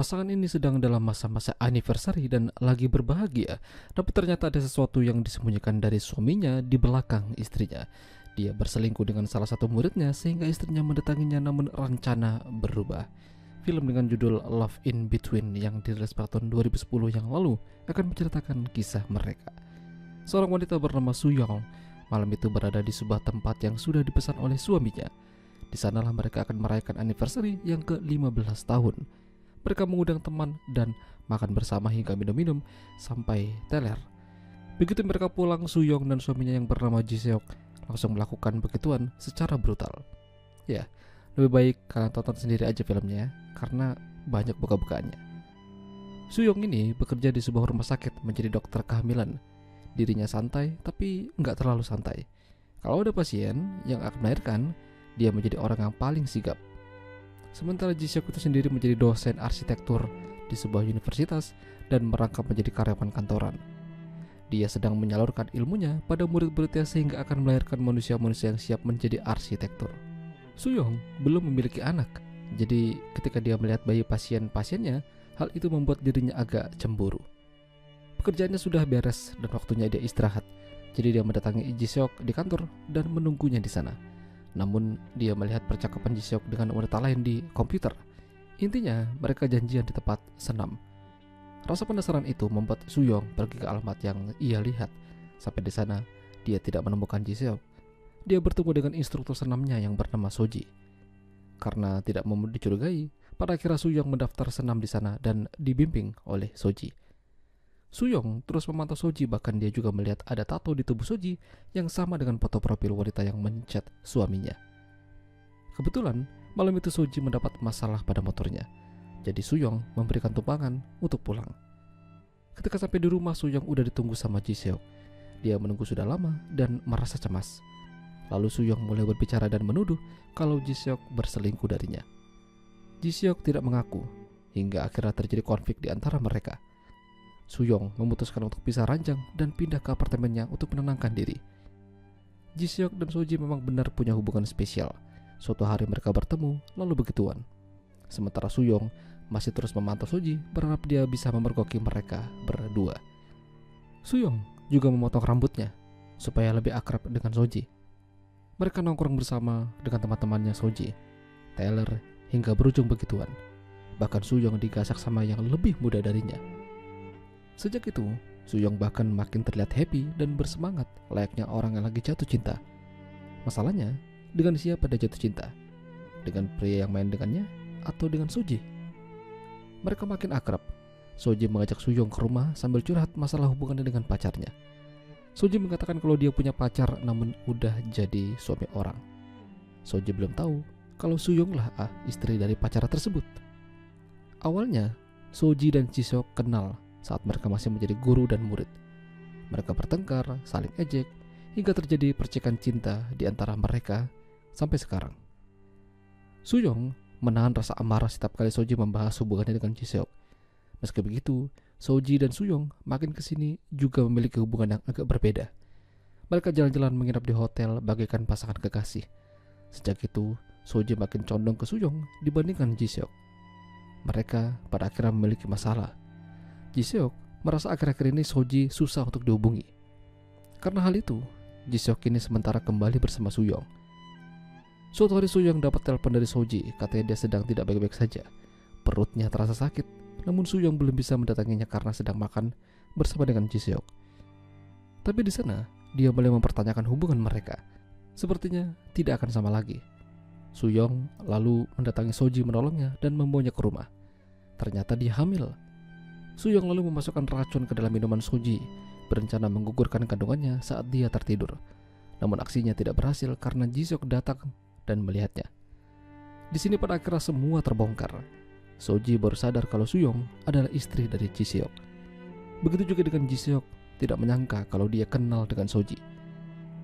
Pasangan ini sedang dalam masa-masa anniversary dan lagi berbahagia, tapi ternyata ada sesuatu yang disembunyikan dari suaminya di belakang istrinya. Dia berselingkuh dengan salah satu muridnya sehingga istrinya mendatanginya, namun rencana berubah. Film dengan judul Love in Between yang dirilis pada tahun 2010 yang lalu akan menceritakan kisah mereka. Seorang wanita bernama Soo-young malam itu berada di sebuah tempat yang sudah dipesan oleh suaminya. Di sanalah mereka akan merayakan anniversary yang ke-15 tahun. Mereka mengundang teman dan makan bersama hingga minum-minum sampai teler. Begitu mereka pulang, Soo-young dan suaminya yang bernama Ji-seok langsung melakukan begituan secara brutal. Ya, lebih baik kalian tonton sendiri aja filmnya, karena banyak buka-bukaannya. Soo-young ini bekerja di sebuah rumah sakit menjadi dokter kehamilan. Dirinya santai, tapi nggak terlalu santai. Kalau ada pasien yang akan melahirkan, dia menjadi orang yang paling sigap. Sementara Ji-seok itu sendiri menjadi dosen arsitektur di sebuah universitas dan merangkap menjadi karyawan kantoran. Dia sedang menyalurkan ilmunya pada murid-muridnya sehingga akan melahirkan manusia-manusia yang siap menjadi arsitektur. Soo-young belum memiliki anak, jadi ketika dia melihat bayi pasien-pasiennya, hal itu membuat dirinya agak cemburu. Pekerjaannya sudah beres dan waktunya dia istirahat, jadi dia mendatangi Ji-seok di kantor dan menunggunya di sana. Namun dia melihat percakapan Ji-seok dengan wanita lain di komputer. Intinya mereka janjian di tempat senam. Rasa penasaran itu membuat Soo-young pergi ke alamat yang ia lihat. Sampai di sana dia tidak menemukan Ji-seok. Dia bertemu dengan instruktur senamnya yang bernama Soji. Karena tidak mau dicurigai, pada akhirnya Soo-young mendaftar senam di sana dan dibimbing oleh Soji. Soo-young terus memantau Soji, bahkan dia juga melihat ada tato di tubuh Soji yang sama dengan foto profil wanita yang menchat suaminya. Kebetulan malam itu Soji mendapat masalah pada motornya, jadi Soo-young memberikan tumpangan untuk pulang. Ketika sampai di rumah, Soo-young udah ditunggu sama Ji-seok. Dia menunggu sudah lama dan merasa cemas. Lalu Soo-young mulai berbicara dan menuduh kalau Ji-seok berselingkuh darinya. Ji-seok tidak mengaku, hingga akhirnya terjadi konflik di antara mereka. Soo-young memutuskan untuk pisah ranjang dan pindah ke apartemennya untuk menenangkan diri. Ji-seok dan Soji memang benar punya hubungan spesial. Suatu hari mereka bertemu, lalu begituan. Sementara Soo-young masih terus memantau Soji, berharap dia bisa memergoki mereka berdua. Soo-young juga memotong rambutnya supaya lebih akrab dengan Soji. Mereka nongkrong bersama dengan teman-temannya Soji, Taylor, hingga berujung begituan. Bahkan Soo-young digasak sama yang lebih muda darinya. Sejak itu, Soo-young bahkan makin terlihat happy dan bersemangat layaknya orang yang lagi jatuh cinta. Masalahnya, dengan siapa dia jatuh cinta? Dengan pria yang main dengannya atau dengan Soji? Mereka makin akrab. Soji mengajak Soo-young ke rumah sambil curhat masalah hubungannya dengan pacarnya. Soji mengatakan kalau dia punya pacar namun udah jadi suami orang. Soji belum tahu kalau Soo-young lah istri dari pacar tersebut. Awalnya, Soji dan Ji-seok kenal saat mereka masih menjadi guru dan murid. Mereka bertengkar, saling ejek, hingga terjadi percikan cinta di antara mereka sampai sekarang. Soo-young menahan rasa amarah setiap kali Soji membahas hubungannya dengan Ji-seok. Meski begitu, Soji dan Soo-young makin kesini juga memiliki hubungan yang agak berbeda. Mereka jalan-jalan menginap di hotel bagaikan pasangan kekasih. Sejak itu, Soji makin condong ke Soo-young dibandingkan Ji-seok. Mereka pada akhirnya memiliki masalah. Ji-seok merasa akhir-akhir ini Soji susah untuk dihubungi. Karena hal itu, Ji-seok kini sementara kembali bersama Soo-young. Suatu hari Soo-young dapat telepon dari Soji, katanya dia sedang tidak baik-baik saja. Perutnya terasa sakit, namun Soo-young belum bisa mendatanginya karena sedang makan bersama dengan Ji-seok. Tapi di sana, dia mulai mempertanyakan hubungan mereka. Sepertinya tidak akan sama lagi. Soo-young lalu mendatangi Soji menolongnya dan membawanya ke rumah. Ternyata dia hamil. Soo-young lalu memasukkan racun ke dalam minuman Soji, berencana menggugurkan kandungannya saat dia tertidur. Namun aksinya tidak berhasil karena Ji-seok datang dan melihatnya. Di sini pada akhirnya semua terbongkar. Soji baru sadar kalau Soo-young adalah istri dari Ji-seok. Begitu juga dengan Ji-seok, tidak menyangka kalau dia kenal dengan Soji.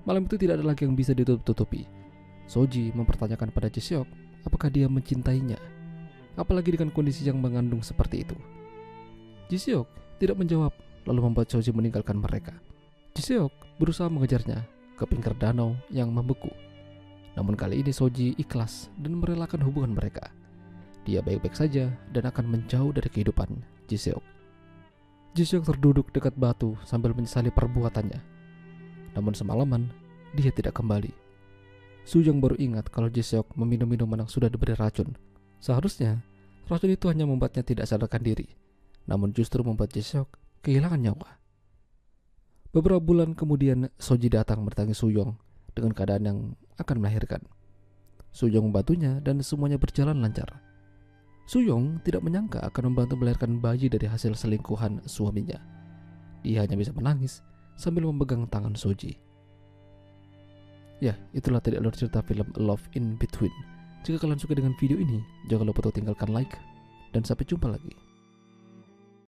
Malam itu tidak ada lagi yang bisa ditutup-tutupi. Soji mempertanyakan pada Ji-seok apakah dia mencintainya, apalagi dengan kondisi yang mengandung seperti itu. Ji-seok tidak menjawab, lalu membuat Soji meninggalkan mereka. Ji-seok berusaha mengejarnya ke pinggir danau yang membeku. Namun kali ini Soji ikhlas dan merelakan hubungan mereka. Dia baik-baik saja dan akan menjauh dari kehidupan Ji-seok. Ji-seok terduduk dekat batu sambil menyesali perbuatannya. Namun semalaman, dia tidak kembali. Soo-young baru ingat kalau Ji-seok meminum minuman yang sudah diberi racun. Seharusnya, racun itu hanya membuatnya tidak sadarkan diri, namun justru membuat Ji-seok kehilangan nyawa. Beberapa bulan kemudian, Soji datang bertanya Soo-young dengan keadaan yang akan melahirkan. Soo-young membantunya dan semuanya berjalan lancar. Soo-young tidak menyangka akan membantu melahirkan bayi dari hasil selingkuhan suaminya. Dia hanya bisa menangis sambil memegang tangan Soji. Ya, itulah tadi alur cerita film Love in Between. Jika kalian suka dengan video ini, jangan lupa untuk tinggalkan like, dan sampai jumpa lagi.